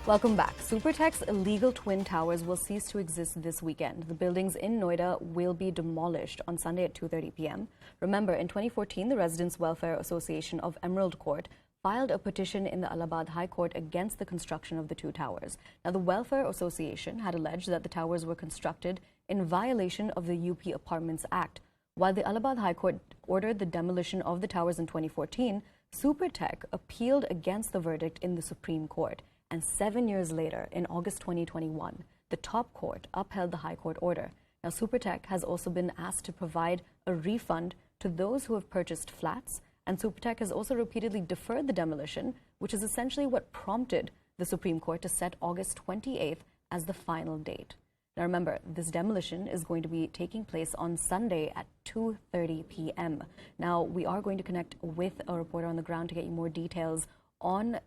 Welcome back. Supertech's illegal twin towers will cease to exist this weekend. The buildings in Noida will be demolished on Sunday at 2:30 p.m. Remember, in 2014, the Residents' Welfare Association of Emerald Court filed a petition in the Allahabad High Court against the construction of the two towers. Now, the Welfare Association had alleged that the towers were constructed in violation of the UP Apartments Act. While the Allahabad High Court ordered the demolition of the towers in 2014, Supertech appealed against the verdict in the Supreme Court. And 7 years later, in August 2021, the top court upheld the High Court order. Now, Supertech has also been asked to provide a refund to those who have purchased flats, and Supertech has also repeatedly deferred the demolition, which is essentially what prompted the Supreme Court to set August 28th as the final date. Now, remember, this demolition is going to be taking place on Sunday at 2:30 p.m. Now, we are going to connect with a reporter on the ground to get you more details on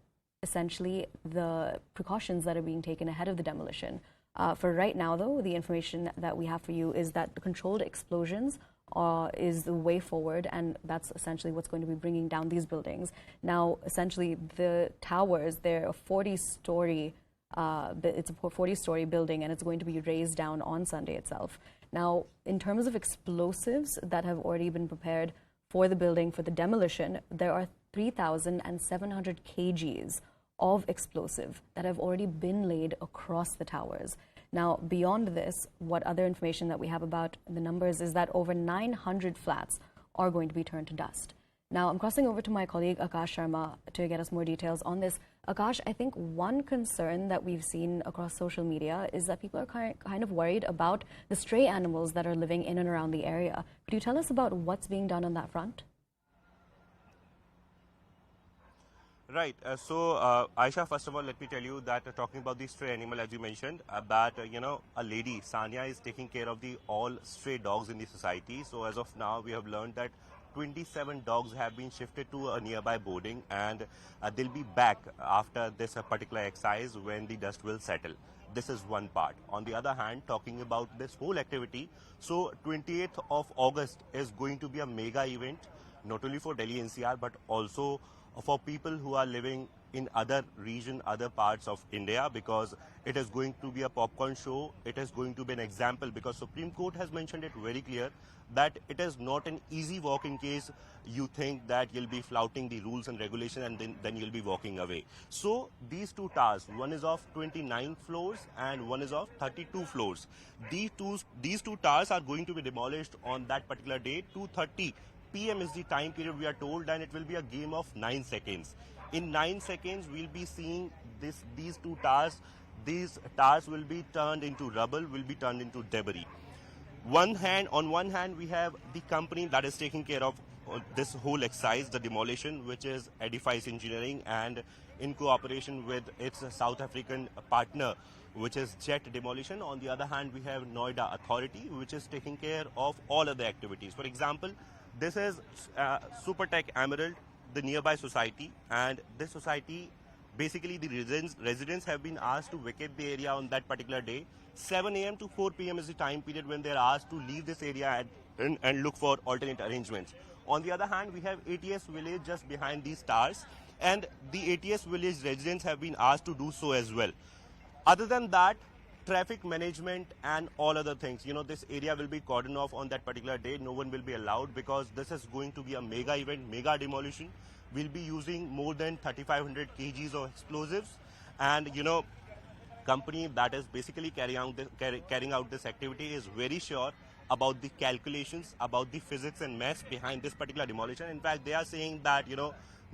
essentially the precautions that are being taken ahead of the demolition. For right now, though, the information that we have for you is that the controlled explosions is the way forward, and that's essentially what's going to be bringing down these buildings. Now, essentially, the towers, they're a 40-story it's a 40-story building, and it's going to be razed down on Sunday itself. Now, in terms of explosives that have already been prepared for the building for the demolition, there are 3,700 kgs of explosive that have already been laid across the towers. Now, beyond this, what other information that we have about the numbers is that over 900 flats are going to be turned to dust. Now, I'm crossing over to my colleague Akash Sharma to get us more details on this. Akash, I think one concern that we've seen across social media is that people are kind of worried about the stray animals that are living in and around the area. Could you tell us about what's being done on that front? Right. Aisha, first of all, let me tell you that talking about the stray animal, as you mentioned, that, a lady, Sanya, is taking care of the all stray dogs in the society. So as of now, we have learned that 27 dogs have been shifted to a nearby boarding, and they'll be back after this particular exercise when the dust will settle. This is one part. On the other hand, talking about this whole activity, so 28th of August is going to be a mega event, not only for Delhi NCR, but also for people who are living in other region, other parts of India, because it is going to be a popcorn show. It is going to be an example, because Supreme Court has mentioned it very clear that it is not an easy walk in case you think that you'll be flouting the rules and regulation and then you'll be walking away. So these two towers, one is of 29 floors and one is of 32 floors. These two towers are going to be demolished on that particular day. 2:30 p.m. is the time period we are told, and it will be a game of 9 seconds. In 9 seconds, we'll be seeing these two towers. These towers will be turned into rubble, will be turned into debris. On one hand, we have the company that is taking care of this whole exercise, the demolition, which is Edifice Engineering, and in cooperation with its South African partner, which is Jet Demolition. On the other hand, we have Noida Authority, which is taking care of all other activities. For example, this is Supertech Emerald, the nearby society, and this society, basically the residents have been asked to vacate the area on that particular day. 7 a.m. to 4 p.m. is the time period when they are asked to leave this area and look for alternate arrangements. On the other hand, we have ATS village just behind these towers, and the ATS village residents have been asked to do so as well. Other than that, traffic management and all other things, this area will be cordoned off on that particular day. No one will be allowed, because this is going to be a mega event, mega demolition. We'll be using more than 3,500 kgs of explosives, and company that is basically carrying out this activity is very sure about the calculations, about the physics and maths behind this particular demolition. In fact, they are saying that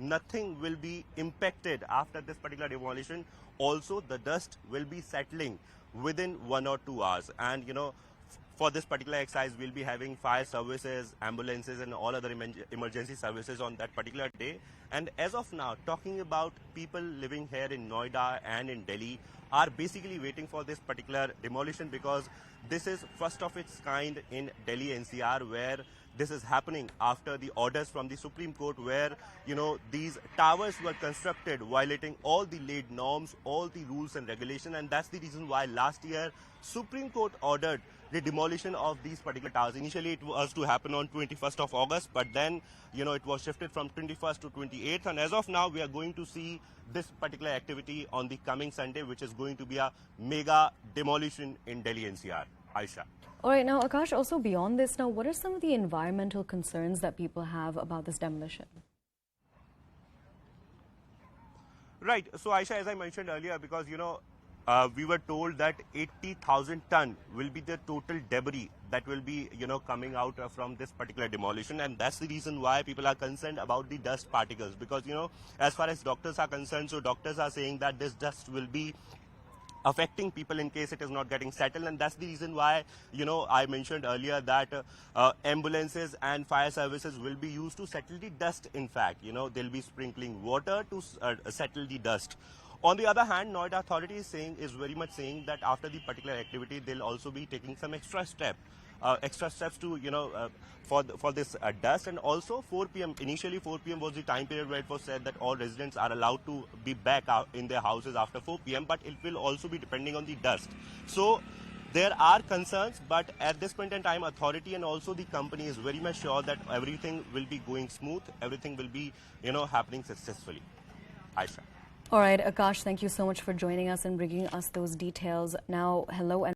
nothing will be impacted after this particular demolition. Also, the dust will be settling within 1 or 2 hours, and for this particular exercise, we'll be having fire services, ambulances, and all other emergency services on that particular day. And as of now, talking about people living here in Noida and in Delhi are basically waiting for this particular demolition, because this is first of its kind in Delhi NCR, where this is happening after the orders from the Supreme Court where, these towers were constructed violating all the laid norms, all the rules and regulation. And that's the reason why last year Supreme Court ordered the demolition of these particular towers. Initially, it was to happen on 21st of August, but then, it was shifted from 21st to 28th. And as of now, we are going to see this particular activity on the coming Sunday, which is going to be a mega demolition in Delhi NCR. Aisha. All right, now, Akash, also beyond this, now, what are some of the environmental concerns that people have about this demolition? Right. So, Aisha, as I mentioned earlier, because, we were told that 80,000 ton will be the total debris that will be, coming out from this particular demolition. And that's the reason why people are concerned about the dust particles. Because, as far as doctors are concerned, so doctors are saying that this dust will be affecting people in case it is not getting settled. And that's the reason why, I mentioned earlier that ambulances and fire services will be used to settle the dust. In fact, they'll be sprinkling water to settle the dust. On the other hand, Noida authority is very much saying that after the particular activity, they'll also be taking some extra steps to, for this dust. And also 4 p.m. Initially 4 p.m. was the time period where it was said that all residents are allowed to be back out in their houses after 4 p.m. But it will also be depending on the dust. So there are concerns, but at this point in time, authority and also the company is very much sure that everything will be going smooth. Everything will be, happening successfully. Aisha. All right, Akash, thank you so much for joining us and bringing us those details. Now, hello and